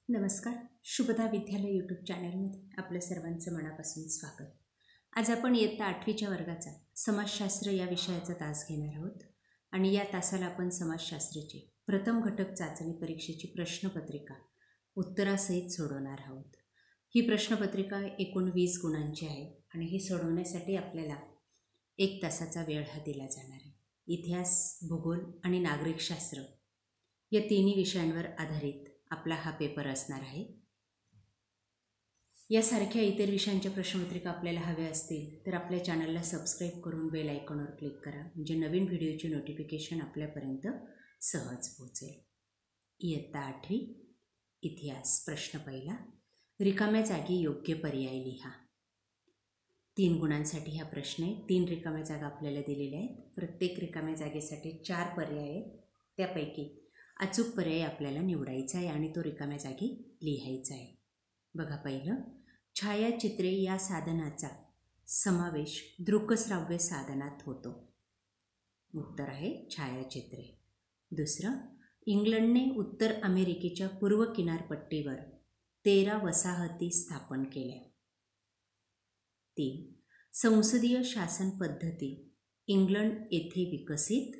नमस्कार. शुभदा विद्यालय यूट्यूब चॅनलमध्ये आपल्या सर्वांचं मनापासून स्वागत. आज आपण इयत्ता 8वीच्या वर्गाचा समाजशास्त्र या विषयाचा तास घेणार आहोत आणि या तासाला आपण समाजशास्त्राची प्रथम घटक चाचणी परीक्षेची प्रश्नपत्रिका उत्तरासहित सोडवणार आहोत. ही प्रश्नपत्रिका एकूण 20 गुणांची आहे आणि ही सोडवण्यासाठी आपल्याला 1 तासाचा वेळ हा दिला जाणार आहे. इतिहास, भूगोल आणि नागरिकशास्त्र या तिन्ही विषयांवर आधारित आपला हा पेपर असणार आहे. यासारख्या इतर विषयांच्या प्रश्नपत्रिका आपल्याला हव्या असतील तर आपल्या चॅनलला सबस्क्राईब करून बेल आयकॉनवर क्लिक करा, म्हणजे नवीन व्हिडिओची नोटिफिकेशन आपल्यापर्यंत सहज पोहोचेल. इयत्ता 8वी इतिहास. प्रश्न पहिला, रिकाम्या जागी योग्य पर्याय लिहा. 3 गुणांसाठी हा प्रश्न आहे. 3 रिकाम्या जागा आपल्याला दिलेल्या आहेत. प्रत्येक रिकाम्या जागेसाठी 4 पर्याय आहेत. त्यापैकी अचूक पर्याय आपल्याला निवडायचा आहे आणि तो रिकाम्या जागी लिहायचा आहे. बघा, पहिलं, छायाचित्रे या साधनाचा समावेश दृकश्राव्य साधनात होतो. उत्तर आहे छायाचित्रे. दुसरं, इंग्लंडने उत्तर अमेरिकेच्या पूर्व किनारपट्टीवर 13 वसाहती स्थापन केल्या. 3, संसदीय शासन पद्धती इंग्लंड येथे विकसित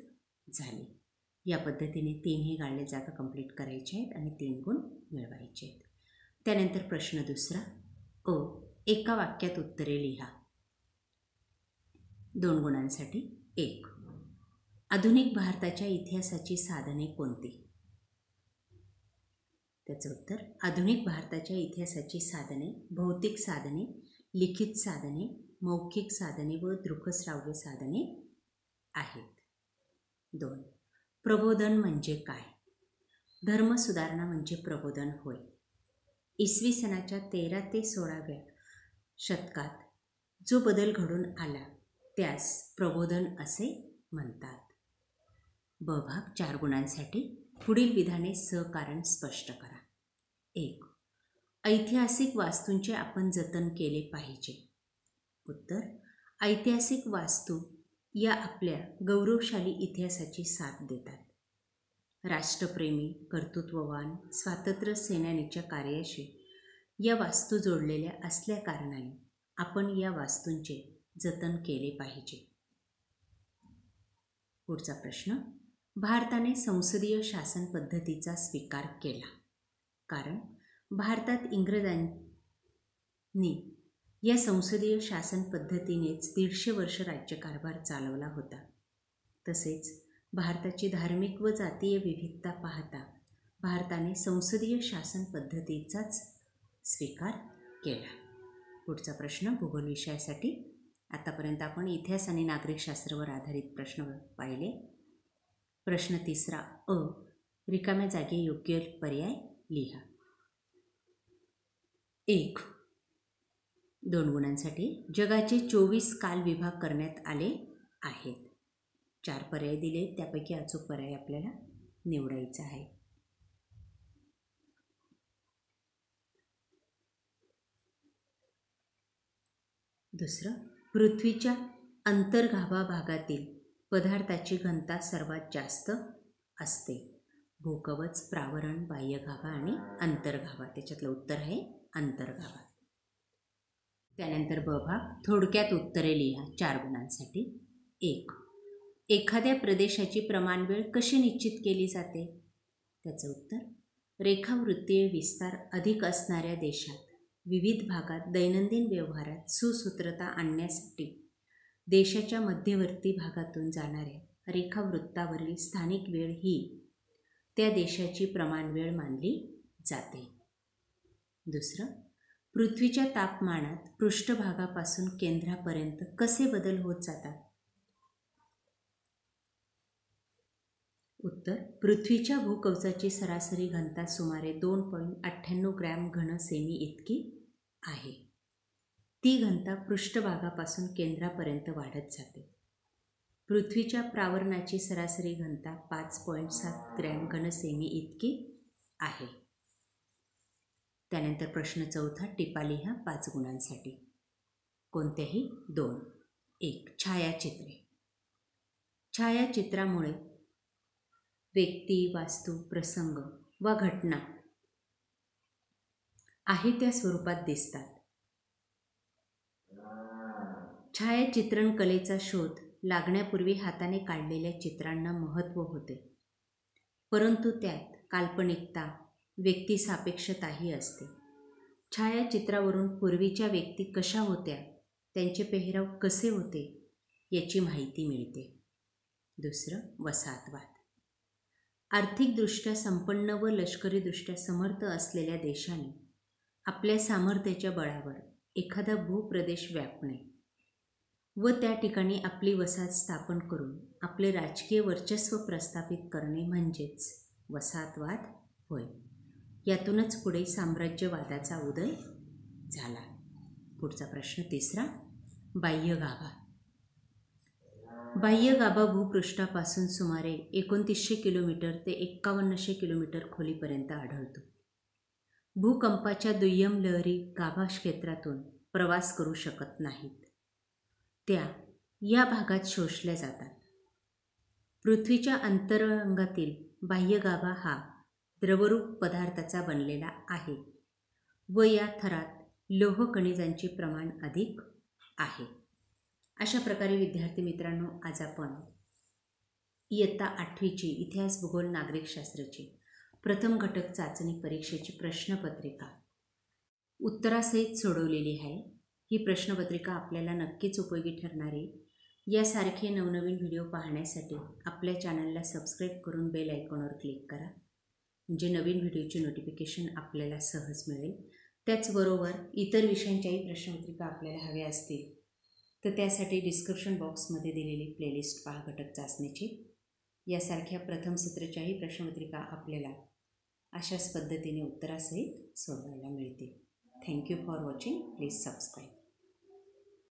झाली. या पद्धतीने 3 गाळले जागा कंप्लीट करायचे आहेत आणि 3 गुण मिळवायचे आहेत. त्यानंतर प्रश्न दुसरा, एका वाक्यात उत्तरे लिहा. 2 गुणांसाठी 1, आधुनिक भारताच्या इतिहासाची साधने कोणती? त्याचं उत्तर, आधुनिक भारताच्या इतिहासाची साधने भौतिक साधने, लिखित साधने, मौखिक साधने व दृकश्राव्य साधने आहेत. 2, प्रबोधन म्हणजे काय? धर्मसुधारणा म्हणजे प्रबोधन होय. इसवी सनाच्या 13 ते 16व्या शतकात जो बदल घडून आला त्यास प्रबोधन असे म्हणतात. ब भाग. 4 गुणांसाठी पुढील विधाने सहकारण स्पष्ट करा. 1, ऐतिहासिक वास्तूंचे आपण जतन केले पाहिजे. उत्तर, ऐतिहासिक वास्तू या आपल्या गौरवशाली इतिहासाची साथ देतात. राष्ट्रप्रेमी, कर्तृत्ववान, स्वातंत्र्य सेनानीच्या कार्याशी या वास्तू जोडलेल्या असल्याकारणाने आपण या वास्तूंचे जतन केले पाहिजे. पुढचा प्रश्न, भारताने संसदीय शासन पद्धतीचा स्वीकार केला कारण भारतात इंग्रजांनी या संसदीय शासन पद्धतीनेच 150 वर्ष राज्यकारभार चालवला होता. तसेच भारताची धार्मिक व जातीय विविधता पाहता भारताने संसदीय शासन पद्धतीचाच स्वीकार केला. पुढचा प्रश्न भूगोल विषयासाठी. आतापर्यंत आपण इतिहास आणि नागरिकशास्त्रावर आधारित प्रश्न पाहिले. प्रश्न तिसरा, रिकाम्या जागी योग्य पर्याय लिहा. 1, 2 गुणांसाठी जगाचे 24 काल विभाग करण्यात आले आहेत. 4 पर्याय दिले, त्यापैकी अचूक पर्याय आपल्याला निवडायचा आहे. दुसरं, पृथ्वीच्या अंतर्गाभा भागातील पदार्थाची घनता सर्वात जास्त असते. भूकवच, प्रावरण, बाह्यगाभा आणि अंतर्गाभा. त्याच्यातलं उत्तर आहे अंतर्गाभा. त्यानंतर ब भाग. थोडक्यात उत्तरे लिहा. 4 गुणांसाठी. 1, एखाद्या प्रदेशाची प्रमाणवेळ कशी निश्चित केली जाते? त्याचं उत्तर, रेखावृत्तीय विस्तार अधिक असणाऱ्या देशात विविध भागात दैनंदिन व्यवहारात सुसूत्रता आणण्यासाठी देशाच्या मध्यवर्ती भागातून जाणाऱ्या रेखावृत्तावरील स्थानिक वेळ ही त्या देशाची प्रमाणवेळ मानली जाते. दुसरं, पृथ्वीच्या तापमानात पृष्ठभागापासून केंद्रापर्यंत कसे बदल होत जातात? उत्तर, पृथ्वीच्या भूकवचाची सरासरी घनता सुमारे 2.98 ग्रॅम घन सेमी इतकी आहे. ती घनता पृष्ठभागापासून केंद्रापर्यंत वाढत जाते. पृथ्वीच्या प्रावरणाची सरासरी घनता 5.7 ग्रॅम घन सेमी इतकी आहे. त्यानंतर प्रश्न चौथा, टिपा लिहा. 5 गुणांसाठी. कोणत्याही 2. 1, छायाचित्रे. छायाचित्रामुळे व्यक्ती, वास्तू, प्रसंग व घटना आहे त्या स्वरूपात दिसतात. छायाचित्रण कलेचा शोध लागण्यापूर्वी हाताने काढलेल्या चित्रांना महत्त्व होते, परंतु त्यात काल्पनिकता, व्यक्तिसापेक्षताही असते. छायाचित्रावरून पूर्वीच्या व्यक्ती कशा होत्या, त्यांचे पेहराव कसे होते याची माहिती मिळते. दुसरं, वसाहतवाद. आर्थिकदृष्ट्या संपन्न व लष्करीदृष्ट्या समर्थ असलेल्या देशाने आपल्या सामर्थ्याच्या बळावर एखादा भूप्रदेश व्यापणे व त्या ठिकाणी आपली वसाहत स्थापन करून आपले राजकीय वर्चस्व प्रस्थापित करणे म्हणजेच वसाहतवाद होय. यातूनच पुढे साम्राज्यवादाचा उदय झाला. पुढचा प्रश्न तिसरा, बाह्यगाभा. बाह्यगाभा भूपृष्ठापासून सुमारे 2900 किलोमीटर ते 5100 किलोमीटर खोलीपर्यंत आढळतो. भूकंपाच्या दुय्यम लहरी गाभा क्षेत्रातून प्रवास करू शकत नाहीत. त्या या भागात शोषल्या जातात. पृथ्वीच्या अंतरंगातील बाह्यगाभा हा द्रवरूप पदार्थाचा बनलेला आहे व या थरात लोह खनिजांचे प्रमाण अधिक आहे. अशा प्रकारे विद्यार्थी मित्रांनो, आज आपण इयत्ता 8वीची इतिहास, भूगोल, नागरिकशास्त्राची प्रथम घटक चाचणी परीक्षेची प्रश्नपत्रिका उत्तरासहित सोडवलेली आहे. ही प्रश्नपत्रिका आपल्याला नक्कीच उपयोगी ठरणार आहे. यासारखे नवनवीन व्हिडिओ पाहण्यासाठी आपल्या चॅनलला सबस्क्राईब करून बेल आयकॉनवर क्लिक करा, म्हणजे नवीन व्हिडिओची नोटिफिकेशन आपल्याला सहज मिळेल. त्याचबरोबर इतर विषयांच्याही प्रश्नपत्रिका आपल्याला हव्या असतील तर त्यासाठी डिस्क्रिप्शन बॉक्समध्ये दिलेली प्लेलिस्ट पहा घटक चाचणीची. यासारख्या प्रथम सत्राच्याही प्रश्नपत्रिका आपल्याला अशाच पद्धतीने उत्तरासहित सोडवायला मिळतील. Thank you for watching. Please subscribe.